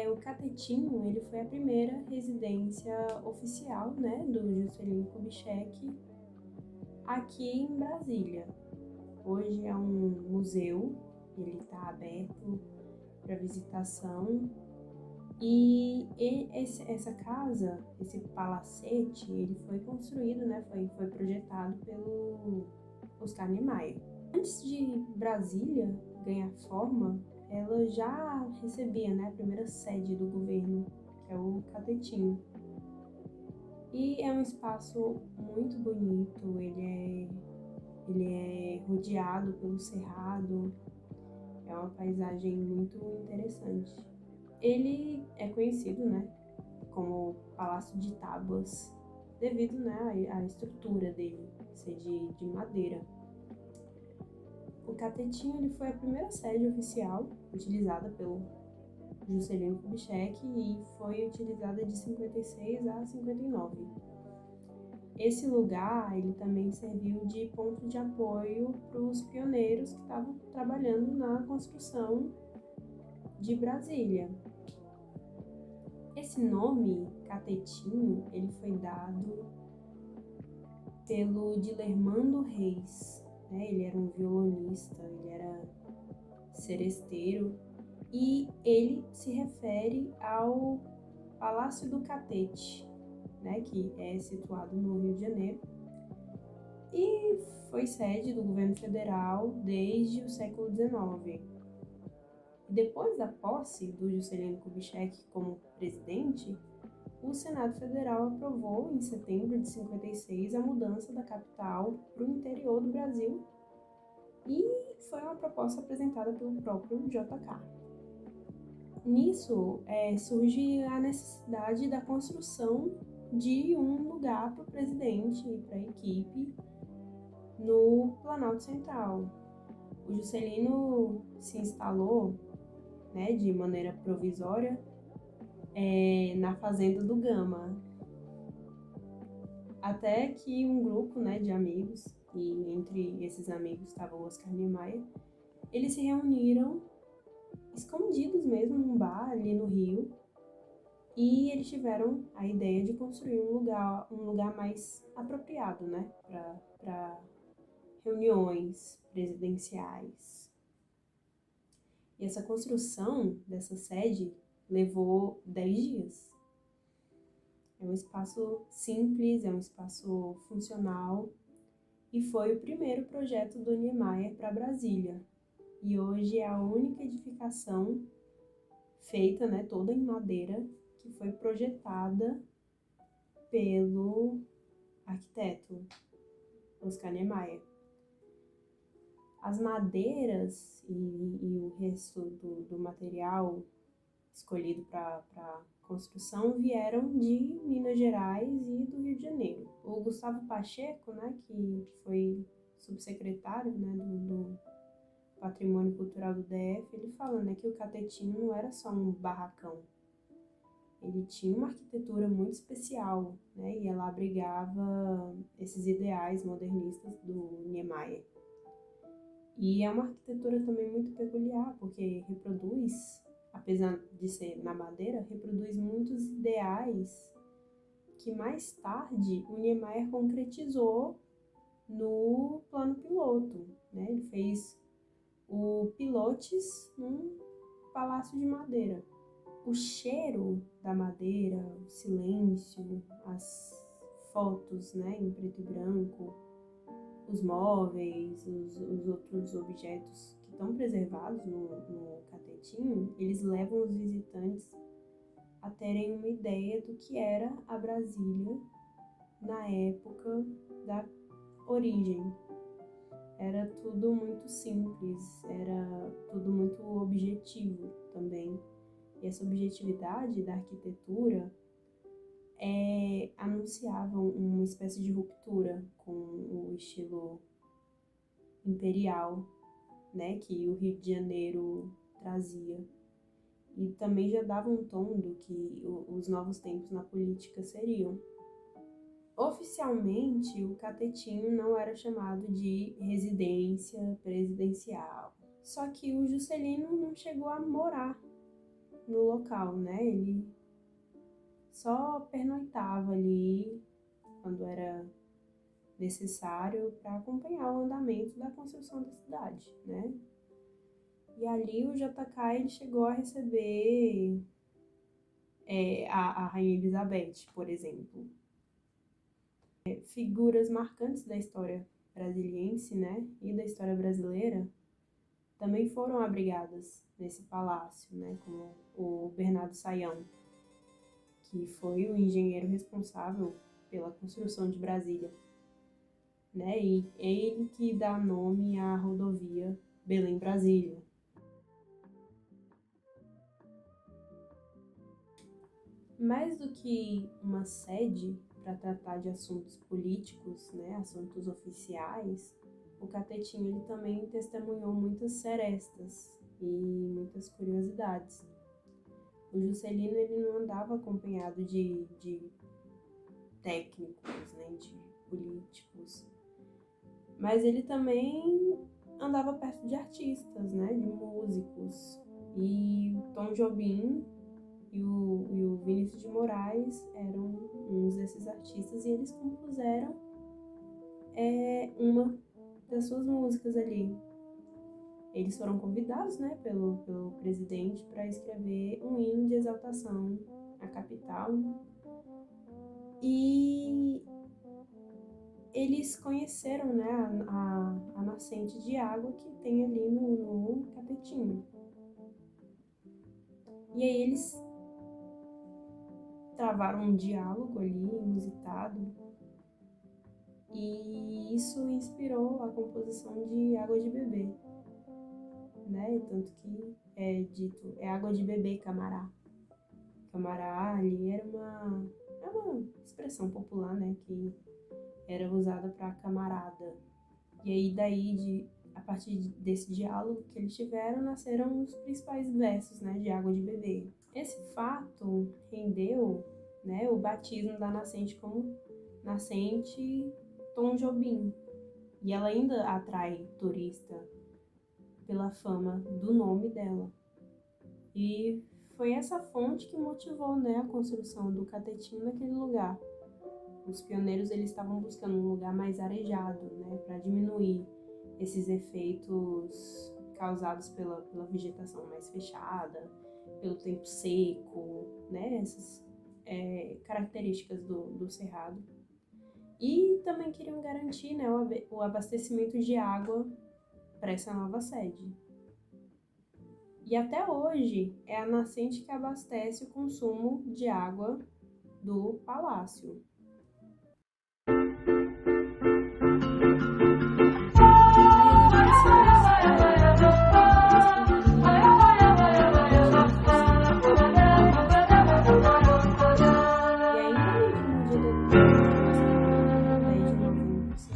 O Catetinho, ele foi a primeira residência oficial, né, do Juscelino Kubitschek aqui em Brasília. Hoje é um museu, ele está aberto para visitação. E essa casa, esse palacete, ele foi construído, né, foi projetado pelo Oscar Niemeyer. Antes de Brasília ganhar forma, ela já recebia, né, a primeira sede do governo, que é o Catetinho. E é um espaço muito bonito, ele é rodeado pelo cerrado, é uma paisagem muito interessante. Ele é conhecido, né, como Palácio de Tábuas, devido, né, à estrutura dele ser de madeira. O Catetinho, ele foi a primeira sede oficial utilizada pelo Juscelino Kubitschek e foi utilizada de 56 a 59. Esse lugar, ele também serviu de ponto de apoio para os pioneiros que estavam trabalhando na construção de Brasília. Esse nome, Catetinho, ele foi dado pelo Dilermando Reis, né? Ele era um violonista, ele era seresteiro, e ele se refere ao Palácio do Catete, né? Que é situado no Rio de Janeiro, e foi sede do governo federal desde o século XIX. Depois da posse do Juscelino Kubitschek como presidente, o Senado Federal aprovou, em setembro de 56, a mudança da capital para o interior do Brasil, e foi uma proposta apresentada pelo próprio JK. Nisso, surge a necessidade da construção de um lugar para o presidente e para a equipe no Planalto Central. O Juscelino se instalou, né, de maneira provisória na fazenda do Gama, até que um grupo, né, de amigos, e entre esses amigos estava o Oscar Niemeyer, eles se reuniram escondidos mesmo num bar ali no Rio, e eles tiveram a ideia de construir um lugar mais apropriado, né, para reuniões presidenciais. E essa construção dessa sede levou 10 dias. É um espaço simples, é um espaço funcional, e foi o primeiro projeto do Niemeyer para Brasília. E hoje é a única edificação feita, né, toda em madeira, que foi projetada pelo arquiteto Oscar Niemeyer. As madeiras e o resto do material escolhido para construção vieram de Minas Gerais e do Rio de Janeiro. O Gustavo Pacheco, né, que foi subsecretário, né, do Patrimônio Cultural do DF, ele fala, né, que o Catetinho não era só um barracão. Ele tinha uma arquitetura muito especial, né, e ela abrigava esses ideais modernistas do Niemeyer. E é uma arquitetura também muito peculiar, porque reproduz, apesar de ser na madeira, reproduz muitos ideais que mais tarde o Niemeyer concretizou no plano piloto, né? Ele fez o Pilotes num palácio de madeira. O cheiro da madeira, o silêncio, as fotos, né, em preto e branco, os móveis, os outros objetos que estão preservados no Catetinho, eles levam os visitantes a terem uma ideia do que era a Brasília na época da origem. Era tudo muito simples, era tudo muito objetivo também. E essa objetividade da arquitetura anunciava uma espécie de ruptura com o estilo imperial, né, que o Rio de Janeiro trazia. E também já dava um tom do que os novos tempos na política seriam. Oficialmente, o Catetinho não era chamado de residência presidencial. Só que o Juscelino não chegou a morar no local, né? Ele só pernoitava ali quando era necessário para acompanhar o andamento da construção da cidade, né? E ali o JK ele chegou a receber a Rainha Elizabeth, por exemplo. Figuras marcantes da história brasiliense, né, e da história brasileira também foram abrigadas nesse palácio, né, como o Bernardo Sayão, que foi o engenheiro responsável pela construção de Brasília, né, e ele que dá nome à rodovia Belém-Brasília. Mais do que uma sede para tratar de assuntos políticos, né, assuntos oficiais, o Catetinho ele também testemunhou muitas serestas e muitas curiosidades. O Juscelino ele não andava acompanhado de técnicos, né, de políticos, mas ele também andava perto de artistas, né, de músicos. E o Tom Jobim e o Vinícius de Moraes eram uns desses artistas e eles compuseram uma das suas músicas ali. Eles foram convidados, né, pelo presidente para escrever um hino de exaltação à capital. E eles conheceram, né, a nascente de água que tem ali no Catetinho. E aí eles travaram um diálogo ali, inusitado, e isso inspirou a composição de Água de Beber, né? Tanto que é dito, é água de beber, camará. Camará ali era uma expressão popular, né? Que era usada para camarada. E aí a partir desse diálogo que eles tiveram, nasceram os principais versos, né, de Água de Beber. Esse fato rendeu, né, o batismo da nascente como Nascente Tom Jobim. E ela ainda atrai turista pela fama do nome dela. E foi essa fonte que motivou, né, a construção do Catetinho naquele lugar. Os pioneiros eles estavam buscando um lugar mais arejado, né, para diminuir esses efeitos causados pela vegetação mais fechada, pelo tempo seco, né, essas características do cerrado. E também queriam garantir, né, o abastecimento de água para essa nova sede. E até hoje é a nascente que abastece o consumo de água do palácio.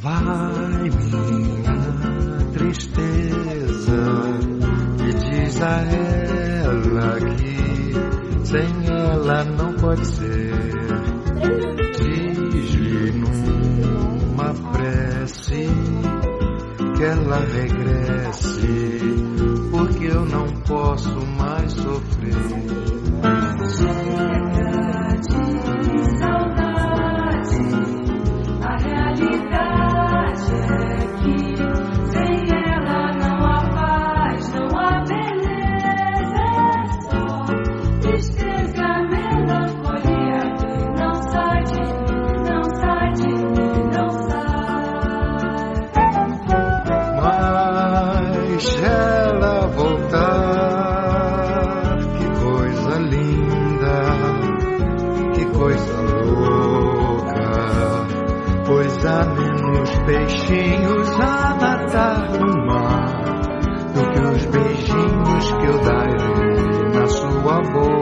Vai minha tristeza, que diz a ela que sem ela não pode ser. Diz-lhe numa prece que ela regresse, porque eu não posso mais sofrer. Há menos peixinhos a nadar no mar do que os beijinhos que eu darei na sua boca.